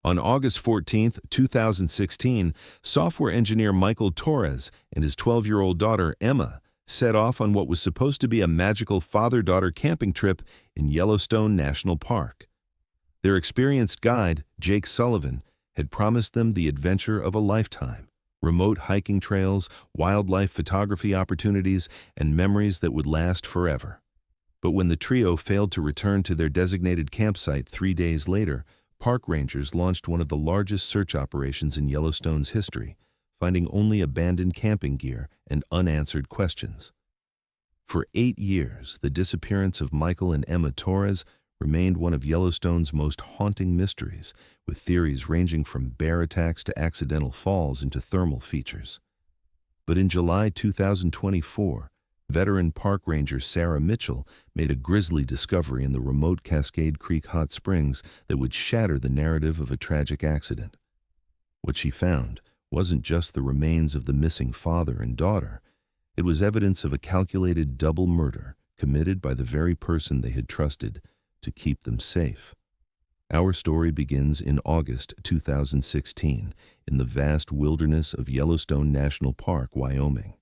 On August 14, 2016, software engineer Michael Torres and his 12-year-old daughter, Emma, set off on what was supposed to be a magical father-daughter camping trip in Yellowstone National Park. Their experienced guide, Jake Sullivan, had promised them the adventure of a lifetime: remote hiking trails, wildlife photography opportunities, and memories that would last forever. But when the trio failed to return to their designated campsite 3 days later, park rangers launched one of the largest search operations in Yellowstone's history, finding only abandoned camping gear and unanswered questions. For 8 years, the disappearance of Michael and Emma Torres remained one of Yellowstone's most haunting mysteries, with theories ranging from bear attacks to accidental falls into thermal features. But in July 2024, veteran park ranger Sarah Mitchell made a grisly discovery in the remote Cascade Creek Hot Springs that would shatter the narrative of a tragic accident. What she found wasn't just the remains of the missing father and daughter. It was evidence of a calculated double murder committed by the very person they had trusted to keep them safe. Our story begins in August 2016 in the vast wilderness of Yellowstone National Park, Wyoming.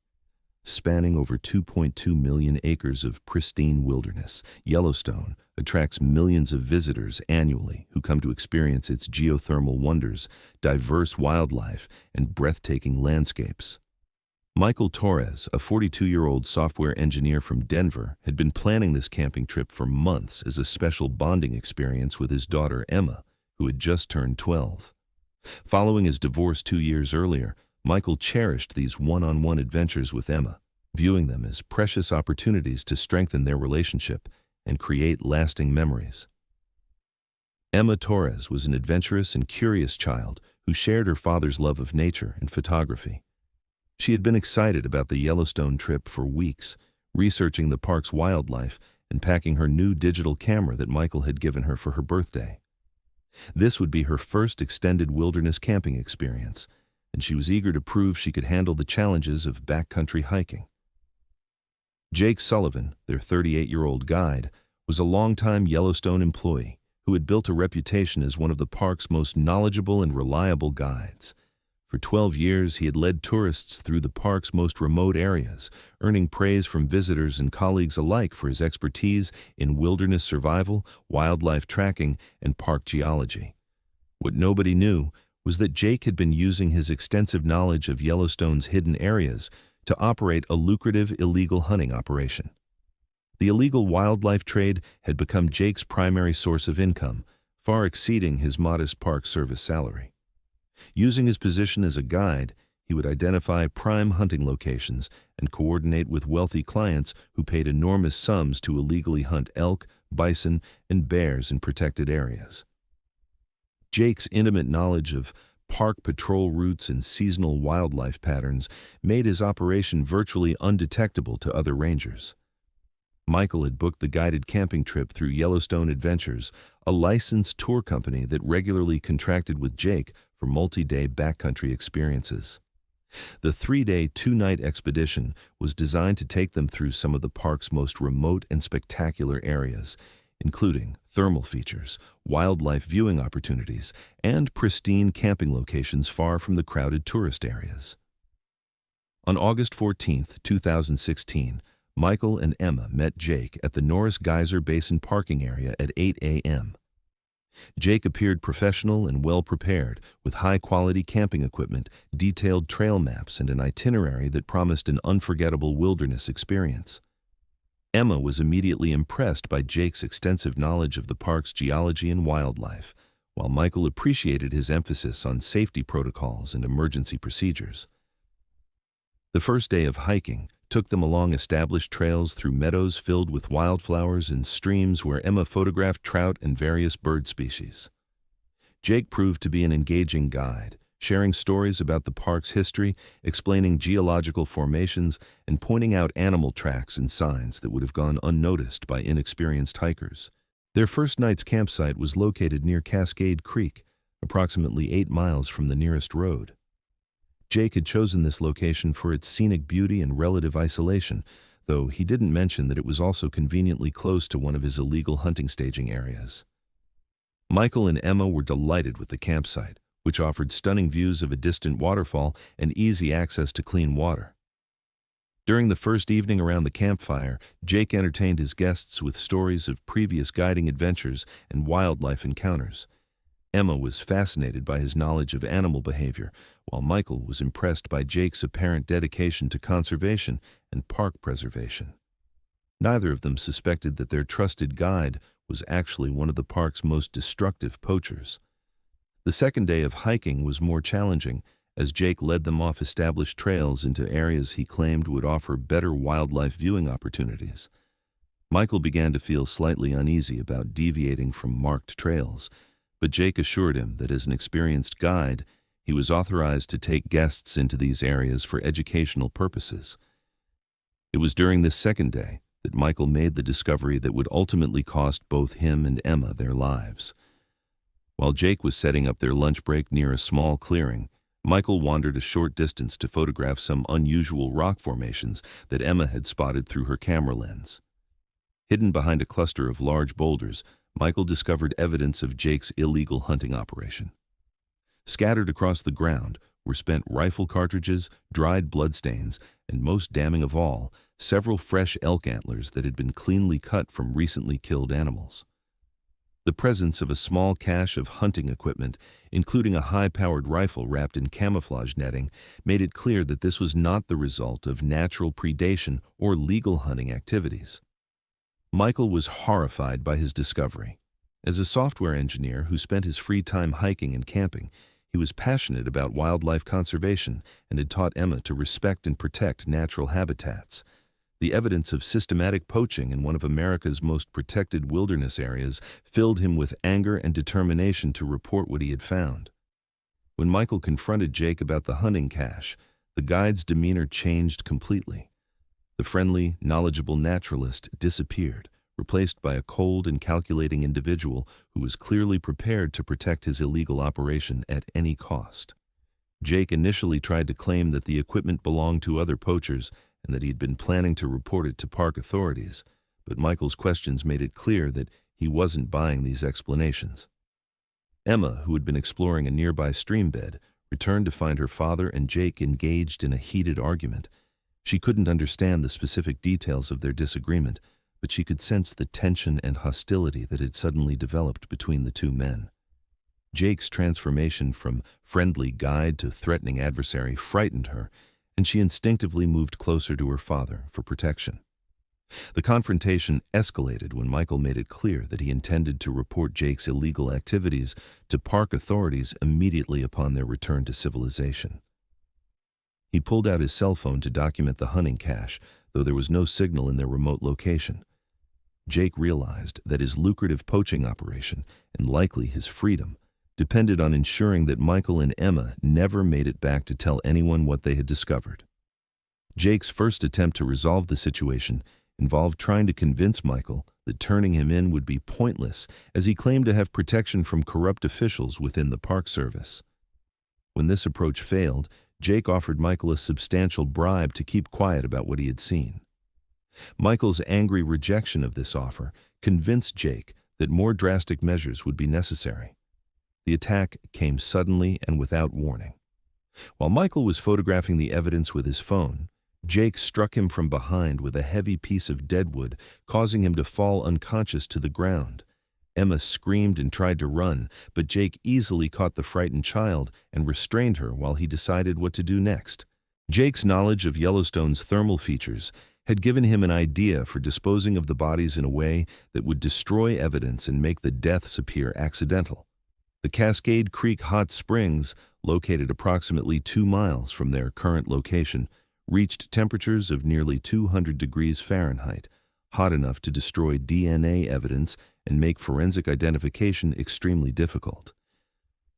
Spanning over 2.2 million acres of pristine wilderness, Yellowstone attracts millions of visitors annually who come to experience its geothermal wonders, diverse wildlife, and breathtaking landscapes. Michael Torres, a 42-year-old software engineer from Denver, had been planning this camping trip for months as a special bonding experience with his daughter Emma, who had just turned 12. Following his divorce 2 years earlier, Michael cherished these one-on-one adventures with Emma, viewing them as precious opportunities to strengthen their relationship and create lasting memories. Emma Torres was an adventurous and curious child who shared her father's love of nature and photography. She had been excited about the Yellowstone trip for weeks, researching the park's wildlife and packing her new digital camera that Michael had given her for her birthday. This would be her first extended wilderness camping experience, and she was eager to prove she could handle the challenges of backcountry hiking. Jake Sullivan, their 38-year-old guide, was a longtime Yellowstone employee who had built a reputation as one of the park's most knowledgeable and reliable guides. For 12 years, he had led tourists through the park's most remote areas, earning praise from visitors and colleagues alike for his expertise in wilderness survival, wildlife tracking, and park geology. What nobody knew was that Jake had been using his extensive knowledge of Yellowstone's hidden areas to operate a lucrative illegal hunting operation. The illegal wildlife trade had become Jake's primary source of income, far exceeding his modest Park Service salary. Using his position as a guide, he would identify prime hunting locations and coordinate with wealthy clients who paid enormous sums to illegally hunt elk, bison, and bears in protected areas. Jake's intimate knowledge of park patrol routes and seasonal wildlife patterns made his operation virtually undetectable to other rangers. Michael had booked the guided camping trip through Yellowstone Adventures, a licensed tour company that regularly contracted with Jake for multi-day backcountry experiences. The 3-day, 2-night expedition was designed to take them through some of the park's most remote and spectacular areas, including thermal features, wildlife viewing opportunities, and pristine camping locations far from the crowded tourist areas. On August 14, 2016, Michael and Emma met Jake at the Norris Geyser Basin parking area at 8 a.m. Jake appeared professional and well-prepared, with high-quality camping equipment, detailed trail maps, and an itinerary that promised an unforgettable wilderness experience. Emma was immediately impressed by Jake's extensive knowledge of the park's geology and wildlife, while Michael appreciated his emphasis on safety protocols and emergency procedures. The first day of hiking took them along established trails through meadows filled with wildflowers and streams where Emma photographed trout and various bird species. Jake proved to be an engaging guide, sharing stories about the park's history, explaining geological formations, and pointing out animal tracks and signs that would have gone unnoticed by inexperienced hikers. Their first night's campsite was located near Cascade Creek, approximately 8 miles from the nearest road. Jake had chosen this location for its scenic beauty and relative isolation, though he didn't mention that it was also conveniently close to one of his illegal hunting staging areas. Michael and Emma were delighted with the campsite, which offered stunning views of a distant waterfall and easy access to clean water. During the first evening around the campfire, Jake entertained his guests with stories of previous guiding adventures and wildlife encounters. Emma was fascinated by his knowledge of animal behavior, while Michael was impressed by Jake's apparent dedication to conservation and park preservation. Neither of them suspected that their trusted guide was actually one of the park's most destructive poachers. The second day of hiking was more challenging, as Jake led them off established trails into areas he claimed would offer better wildlife viewing opportunities. Michael began to feel slightly uneasy about deviating from marked trails, but Jake assured him that as an experienced guide, he was authorized to take guests into these areas for educational purposes. It was during this second day that Michael made the discovery that would ultimately cost both him and Emma their lives. While Jake was setting up their lunch break near a small clearing, Michael wandered a short distance to photograph some unusual rock formations that Emma had spotted through her camera lens. Hidden behind a cluster of large boulders, Michael discovered evidence of Jake's illegal hunting operation. Scattered across the ground were spent rifle cartridges, dried bloodstains, and most damning of all, several fresh elk antlers that had been cleanly cut from recently killed animals. The presence of a small cache of hunting equipment, including a high-powered rifle wrapped in camouflage netting, made it clear that this was not the result of natural predation or legal hunting activities. Michael was horrified by his discovery. As a software engineer who spent his free time hiking and camping, he was passionate about wildlife conservation and had taught Emma to respect and protect natural habitats. The evidence of systematic poaching in one of America's most protected wilderness areas filled him with anger and determination to report what he had found. When Michael confronted Jake about the hunting cache, the guide's demeanor changed completely. The friendly, knowledgeable naturalist disappeared, replaced by a cold and calculating individual who was clearly prepared to protect his illegal operation at any cost. Jake initially tried to claim that the equipment belonged to other poachers and that he had been planning to report it to park authorities, but Michael's questions made it clear that he wasn't buying these explanations. Emma, who had been exploring a nearby stream bed, returned to find her father and Jake engaged in a heated argument. She couldn't understand the specific details of their disagreement, but she could sense the tension and hostility that had suddenly developed between the two men. Jake's transformation from friendly guide to threatening adversary frightened her, and she instinctively moved closer to her father for protection. The confrontation escalated when Michael made it clear that he intended to report Jake's illegal activities to park authorities immediately upon their return to civilization. He pulled out his cell phone to document the hunting cache, though there was no signal in their remote location. Jake realized that his lucrative poaching operation, and likely his freedom, depended on ensuring that Michael and Emma never made it back to tell anyone what they had discovered. Jake's first attempt to resolve the situation involved trying to convince Michael that turning him in would be pointless, as he claimed to have protection from corrupt officials within the Park Service. When this approach failed, Jake offered Michael a substantial bribe to keep quiet about what he had seen. Michael's angry rejection of this offer convinced Jake that more drastic measures would be necessary. The attack came suddenly and without warning. While Michael was photographing the evidence with his phone, Jake struck him from behind with a heavy piece of deadwood, causing him to fall unconscious to the ground. Emma screamed and tried to run, but Jake easily caught the frightened child and restrained her while he decided what to do next. Jake's knowledge of Yellowstone's thermal features had given him an idea for disposing of the bodies in a way that would destroy evidence and make the deaths appear accidental. The Cascade Creek Hot Springs, located approximately 2 miles from their current location, reached temperatures of nearly 200 degrees Fahrenheit, hot enough to destroy DNA evidence and make forensic identification extremely difficult.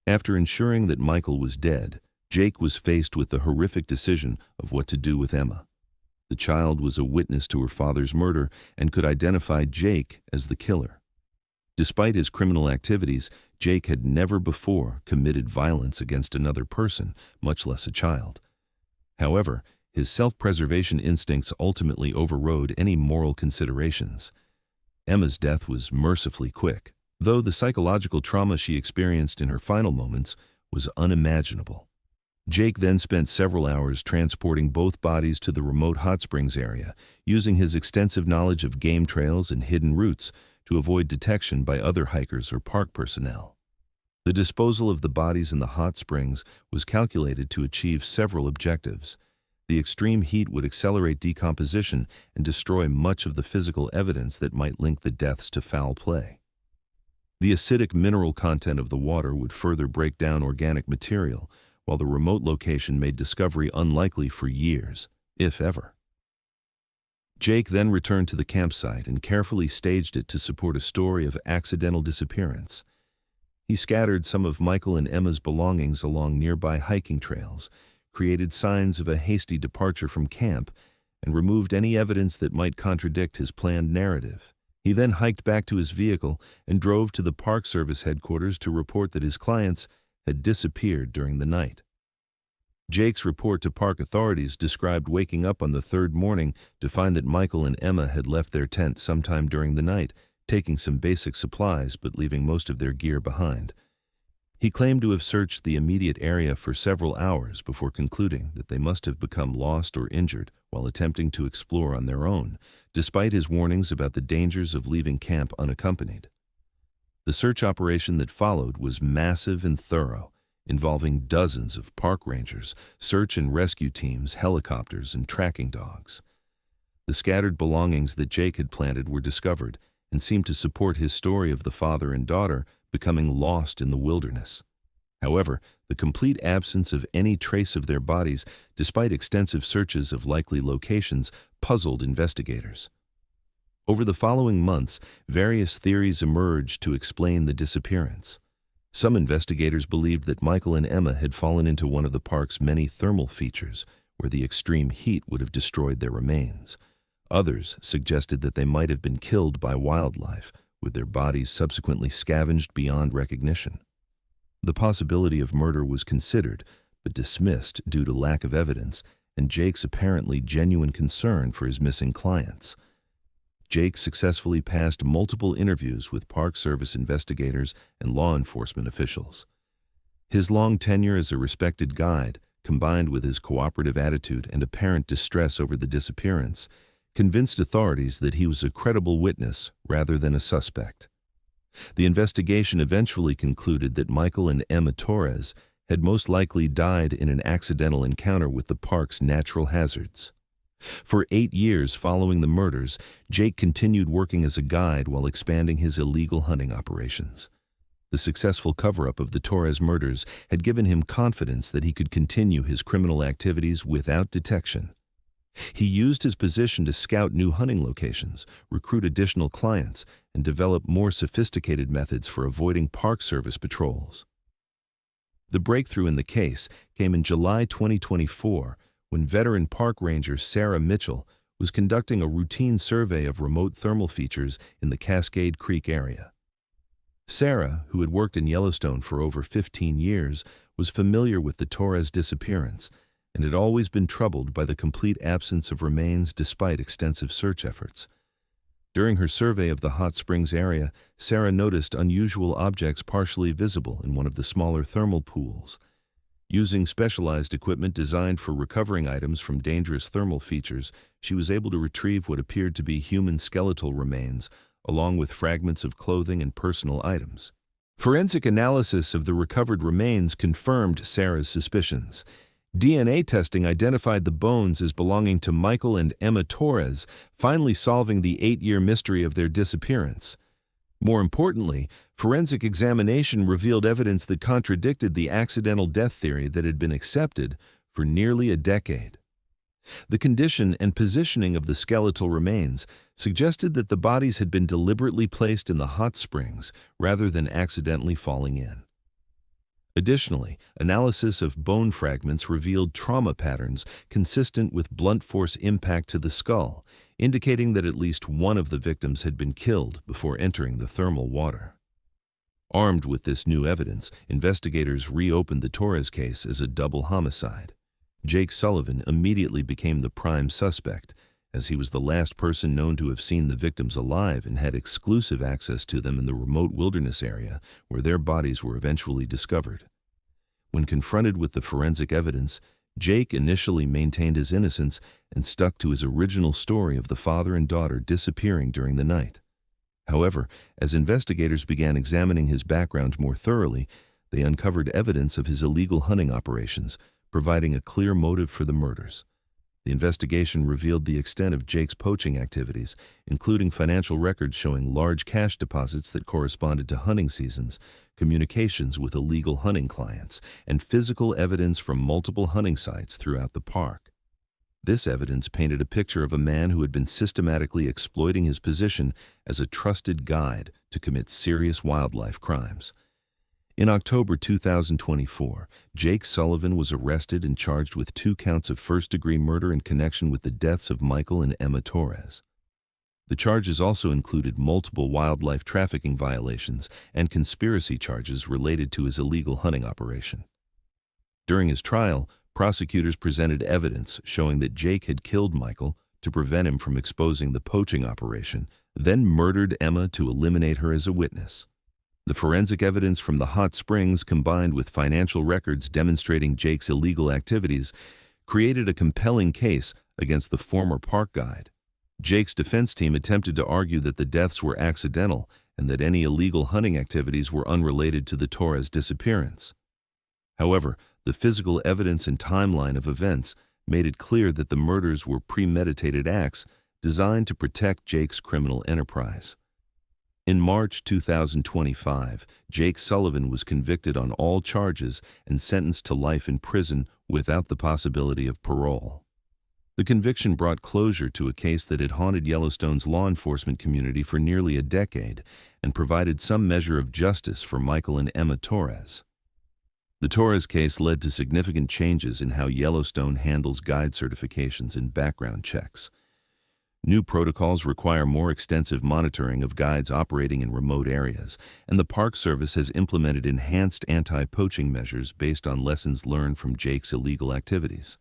After ensuring that Michael was dead, Jake was faced with the horrific decision of what to do with Emma. The child was a witness to her father's murder and could identify Jake as the killer. Despite his criminal activities, Jake had never before committed violence against another person, much less a child. However, his self-preservation instincts ultimately overrode any moral considerations. Emma's death was mercifully quick, though the psychological trauma she experienced in her final moments was unimaginable. Jake then spent several hours transporting both bodies to the remote hot springs area, using his extensive knowledge of game trails and hidden routes to avoid detection by other hikers or park personnel. The disposal of the bodies in the hot springs was calculated to achieve several objectives. The extreme heat would accelerate decomposition and destroy much of the physical evidence that might link the deaths to foul play. The acidic mineral content of the water would further break down organic material, while the remote location made discovery unlikely for years, if ever. Jake then returned to the campsite and carefully staged it to support a story of accidental disappearance. He scattered some of Michael and Emma's belongings along nearby hiking trails, created signs of a hasty departure from camp, and removed any evidence that might contradict his planned narrative. He then hiked back to his vehicle and drove to the Park Service headquarters to report that his clients had disappeared during the night. Jake's report to park authorities described waking up on the third morning to find that Michael and Emma had left their tent sometime during the night, taking some basic supplies but leaving most of their gear behind. He claimed to have searched the immediate area for several hours before concluding that they must have become lost or injured while attempting to explore on their own, despite his warnings about the dangers of leaving camp unaccompanied. The search operation that followed was massive and thorough, involving dozens of park rangers, search and rescue teams, helicopters, and tracking dogs. The scattered belongings that Jake had planted were discovered and seemed to support his story of the father and daughter becoming lost in the wilderness. However, the complete absence of any trace of their bodies, despite extensive searches of likely locations, puzzled investigators. Over the following months, various theories emerged to explain the disappearance. Some investigators believed that Michael and Emma had fallen into one of the park's many thermal features, where the extreme heat would have destroyed their remains. Others suggested that they might have been killed by wildlife, with their bodies subsequently scavenged beyond recognition. The possibility of murder was considered, but dismissed due to lack of evidence and Jake's apparently genuine concern for his missing clients. Jake successfully passed multiple interviews with Park Service investigators and law enforcement officials. His long tenure as a respected guide, combined with his cooperative attitude and apparent distress over the disappearance, convinced authorities that he was a credible witness rather than a suspect. The investigation eventually concluded that Michael and Emma Torres had most likely died in an accidental encounter with the park's natural hazards. For 8 years following the murders, Jake continued working as a guide while expanding his illegal hunting operations. The successful cover-up of the Torres murders had given him confidence that he could continue his criminal activities without detection. He used his position to scout new hunting locations, recruit additional clients, and develop more sophisticated methods for avoiding Park Service patrols. The breakthrough in the case came in July 2024, when veteran park ranger Sarah Mitchell was conducting a routine survey of remote thermal features in the Cascade Creek area. Sarah, who had worked in Yellowstone for over 15 years, was familiar with the Torres disappearance and had always been troubled by the complete absence of remains despite extensive search efforts. During her survey of the hot springs area, Sarah noticed unusual objects partially visible in one of the smaller thermal pools. Using specialized equipment designed for recovering items from dangerous thermal features, she was able to retrieve what appeared to be human skeletal remains, along with fragments of clothing and personal items. Forensic analysis of the recovered remains confirmed Sarah's suspicions. DNA testing identified the bones as belonging to Michael and Emma Torres, finally solving the 8-year mystery of their disappearance. More importantly, forensic examination revealed evidence that contradicted the accidental death theory that had been accepted for nearly a decade. The condition and positioning of the skeletal remains suggested that the bodies had been deliberately placed in the hot springs rather than accidentally falling in. Additionally, analysis of bone fragments revealed trauma patterns consistent with blunt force impact to the skull, indicating that at least one of the victims had been killed before entering the thermal water. Armed with this new evidence, investigators reopened the Torres case as a double homicide. Jake Sullivan immediately became the prime suspect, as he was the last person known to have seen the victims alive and had exclusive access to them in the remote wilderness area where their bodies were eventually discovered. When confronted with the forensic evidence, Jake initially maintained his innocence and stuck to his original story of the father and daughter disappearing during the night. However, as investigators began examining his background more thoroughly, they uncovered evidence of his illegal hunting operations, providing a clear motive for the murders. The investigation revealed the extent of Jake's poaching activities, including financial records showing large cash deposits that corresponded to hunting seasons, communications with illegal hunting clients, and physical evidence from multiple hunting sites throughout the park. This evidence painted a picture of a man who had been systematically exploiting his position as a trusted guide to commit serious wildlife crimes. In October 2024, Jake Sullivan was arrested and charged with 2 counts of first-degree murder in connection with the deaths of Michael and Emma Torres. The charges also included multiple wildlife trafficking violations and conspiracy charges related to his illegal hunting operation. During his trial, prosecutors presented evidence showing that Jake had killed Michael to prevent him from exposing the poaching operation, then murdered Emma to eliminate her as a witness. The forensic evidence from the hot springs, combined with financial records demonstrating Jake's illegal activities, created a compelling case against the former park guide. Jake's defense team attempted to argue that the deaths were accidental and that any illegal hunting activities were unrelated to the Torres disappearance. However, the physical evidence and timeline of events made it clear that the murders were premeditated acts designed to protect Jake's criminal enterprise. In March 2025, Jake Sullivan was convicted on all charges and sentenced to life in prison without the possibility of parole. The conviction brought closure to a case that had haunted Yellowstone's law enforcement community for nearly a decade and provided some measure of justice for Michael and Emma Torres. The Torres case led to significant changes in how Yellowstone handles guide certifications and background checks. New protocols require more extensive monitoring of guides operating in remote areas, and the Park Service has implemented enhanced anti-poaching measures based on lessons learned from Jake's illegal activities.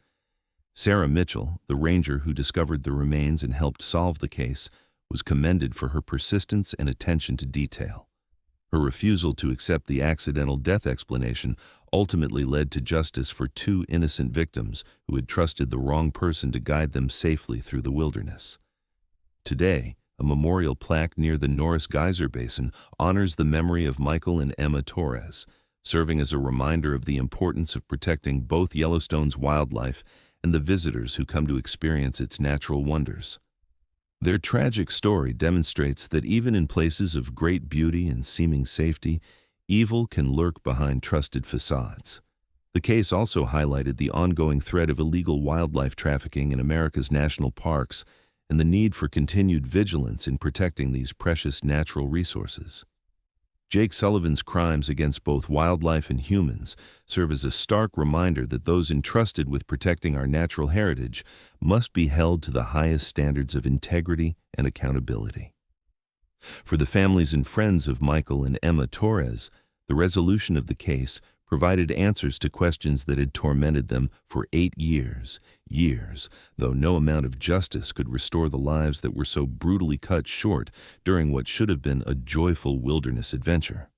Sarah Mitchell, the ranger who discovered the remains and helped solve the case, was commended for her persistence and attention to detail. Her refusal to accept the accidental death explanation ultimately led to justice for 2 innocent victims who had trusted the wrong person to guide them safely through the wilderness. Today, a memorial plaque near the Norris Geyser Basin honors the memory of Michael and Emma Torres, serving as a reminder of the importance of protecting both Yellowstone's wildlife and the visitors who come to experience its natural wonders. Their tragic story demonstrates that even in places of great beauty and seeming safety, evil can lurk behind trusted facades. The case also highlighted the ongoing threat of illegal wildlife trafficking in America's national parks and the need for continued vigilance in protecting these precious natural resources. Jake Sullivan's crimes against both wildlife and humans serve as a stark reminder that those entrusted with protecting our natural heritage must be held to the highest standards of integrity and accountability. For the families and friends of Michael and Emma Torres, the resolution of the case provided answers to questions that had tormented them for 8 years, though no amount of justice could restore the lives that were so brutally cut short during what should have been a joyful wilderness adventure.